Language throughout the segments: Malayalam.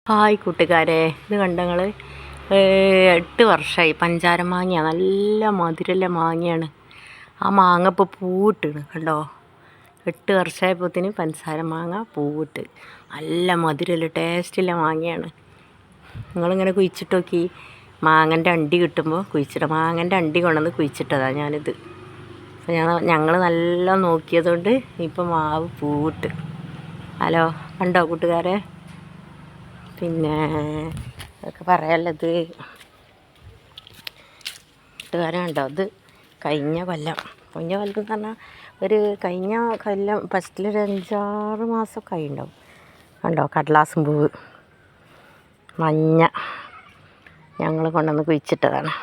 ഹായ് കൂട്ടുകാരെ, ഇത് കണ്ടോ നിങ്ങൾ? 8 വർഷമായി പഞ്ചാര മാങ്ങ, നല്ല മധുരമുള്ള മാങ്ങയാണ്. ആ മാങ്ങ ഇപ്പോൾ പൂവിട്ടാണ് കണ്ടോ. 8 വർഷമായപ്പോഴത്തേന് പഞ്ചസാര മാങ്ങ പൂവിട്ട് നല്ല മധുരമുള്ള ടേസ്റ്റുള്ള മാങ്ങയാണ്. നിങ്ങളിങ്ങനെ കുഴിച്ചിട്ട് നോക്കി, മാങ്ങൻ്റെ അണ്ടി കിട്ടുമ്പോൾ കുഴിച്ചിട്ട് മാങ്ങൻ്റെ അണ്ടി കൊണ്ടുവന്ന് കുഴിച്ചിട്ടതാണ് ഞാനിത്. അപ്പോൾ ഞങ്ങൾ നല്ല നോക്കിയതുകൊണ്ട് ഇപ്പോൾ മാവ് പൂവിട്ട്. ഹലോ കണ്ടോ കൂട്ടുകാരെ? പിന്നെ അതൊക്കെ പറയാനുള്ളത് കൂട്ടുകാരെ കണ്ടോ, അത് കഴിഞ്ഞ കൊല്ലം എന്ന് പറഞ്ഞാൽ കഴിഞ്ഞ കൊല്ലം ഫസ്റ്റിലൊരു 5-6 മാസമൊക്കെ ആയിട്ടുണ്ടാവും. കണ്ടോ കടലാസും പൂവ് മഞ്ഞ ഞങ്ങൾ കൊണ്ടുവന്ന് കുഴിച്ചിട്ടതാണ്.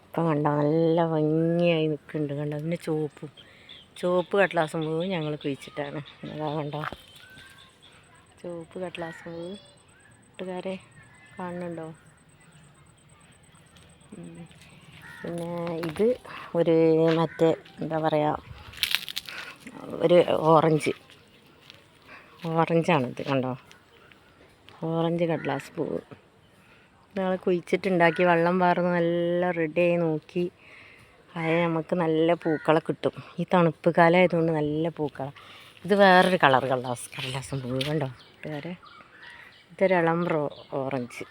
ഇപ്പം കണ്ടോ നല്ല ഭംഗിയായി നിൽക്കുന്നുണ്ട്. കണ്ടോ പിന്നെ ചുവപ്പ് കടലാസും പൂവ് ഞങ്ങൾ കുഴിച്ചിട്ടാണ്. അതാ കണ്ടോ ചുവപ്പ് കടലാസും പൂവ് കൂട്ടുകാരെ കാണുന്നുണ്ടോ? പിന്നെ ഇത് ഒരു മറ്റേ എന്താ പറയുക, ഒരു ഓറഞ്ചാണിത് കണ്ടോ, ഓറഞ്ച് കടലാസ് പൂവ്. ഞങ്ങൾ കുഴിച്ചിട്ടുണ്ടാക്കി വെള്ളം പാർന്ന് നല്ല റെഡിയായി നോക്കി. അത് നമുക്ക് നല്ല പൂക്കളെ കിട്ടും. ഈ തണുപ്പ് കാലം ആയതുകൊണ്ട് നല്ല പൂക്കളാണ്. ഇത് വേറൊരു കടലാസും പൂവ് കണ്ടോ കൂട്ടുകാരെ. ഇതൊരു ഇളം ഓറഞ്ച്.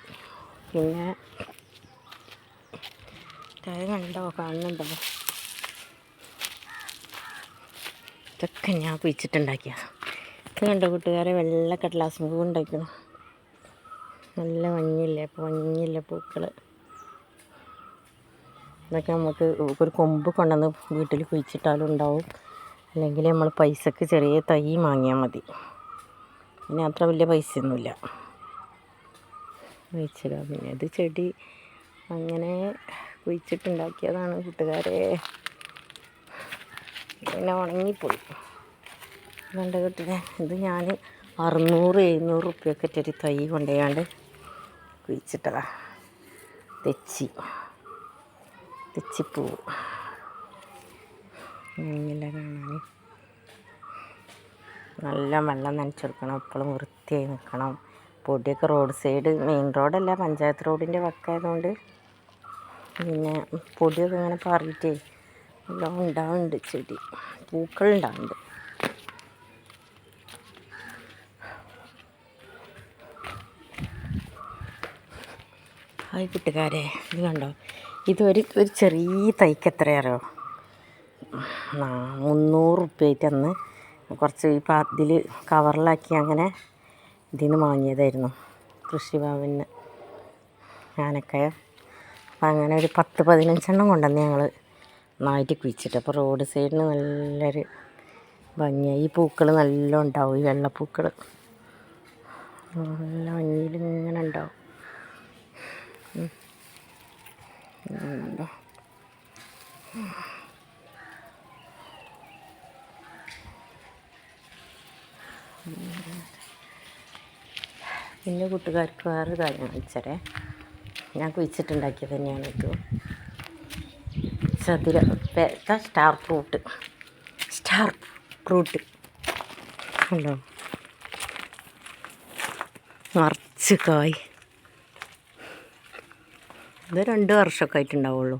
പിന്നെ അത് കണ്ടോ, കാണുന്നുണ്ടോ? ഇതൊക്കെ ഞാൻ കുഴിച്ചിട്ടുണ്ടാക്കിയതാണ്. ഇത് കണ്ടോ കൂട്ടുകാരെ, വെള്ള കടലാസ് പൂവ് ഉണ്ടാക്കണം. നല്ല മഞ്ഞില്ല പൂക്കൾ. ഇതൊക്കെ നമുക്ക് ഒരു കൊമ്പ് കൊണ്ടുവന്ന് വീട്ടിൽ കുഴിച്ചിട്ടാലും ഉണ്ടാവും. അല്ലെങ്കിൽ നമ്മൾ പൈസക്ക് ചെറിയ തൈ വാങ്ങിയാൽ മതി. പിന്നെ അത്ര വലിയ പൈസയൊന്നുമില്ല കുഴിച്ചിടാം. പിന്നെ ഇത് ചെടി അങ്ങനെ കുഴിച്ചിട്ടുണ്ടാക്കിയതാണ് കൂട്ടുകാരെ. പിന്നെ ഉണങ്ങിപ്പോയി. കണ്ട കൂട്ടുകാരെ, ഇത് ഞാൻ 600-700 റുപ്യക്ക് ഒരു തൈ കൊണ്ടുപോയാണ്ട് കുഴിച്ചിട്ടതാണ്. തെച്ചിപ്പൂവ് ഇങ്ങനെ കാണാൻ. നല്ല വെള്ളം നനച്ചെടുക്കണം, എപ്പോഴും വൃത്തിയായി നിൽക്കണം. പൊടിയൊക്കെ റോഡ് സൈഡ്, മെയിൻ റോഡല്ല പഞ്ചായത്ത് റോഡിൻ്റെ വക്കായതുകൊണ്ട് പിന്നെ പൊടിയൊക്കെ ഇങ്ങനെ പാറിയിട്ടേ എല്ലാം ഉണ്ടാവുന്നുണ്ട്. ചെടി പൂക്കളുണ്ടാവുന്നുണ്ട്. ഹായ് കൂട്ടുകാരെ, ഇത് കണ്ടോ, ഇതൊരു ചെറിയ തൈക്ക് എത്രയാറോ 300 റുപ്യായിട്ട് അന്ന് കുറച്ച് ഇതിൽ കവറിലാക്കി അങ്ങനെ ഇതിൽ നിന്ന് വാങ്ങിയതായിരുന്നു കൃഷിഭവനിൽ ആനക്കയ. അപ്പം അങ്ങനെ ഒരു 10-15 കൊണ്ടുവന്ന് ഞങ്ങൾ നന്നായിട്ട് കുഴിച്ചിട്ട്. അപ്പോൾ റോഡ് സൈഡിന് നല്ലൊരു ഭംഗിയായി. ഈ പൂക്കൾ നല്ല ഉണ്ടാവും, ഈ വെള്ളപ്പൂക്കൾ നല്ല ഭംഗിയിലിങ്ങനെ ഉണ്ടാവും. ഉണ്ടോ പിന്നെ കൂട്ടുകാർക്ക് വേറൊരു കാര്യം വെച്ചാൽ, ഞാൻ കുഴിച്ചിട്ടുണ്ടാക്കിയത് തന്നെയാണ് ഇത്. സ്റ്റാർ ഫ്രൂട്ട് ഉണ്ടോ, നിറച്ച് കായ്. ഇത് 2 വർഷമൊക്കെ ആയിട്ടുണ്ടാവുള്ളൂ.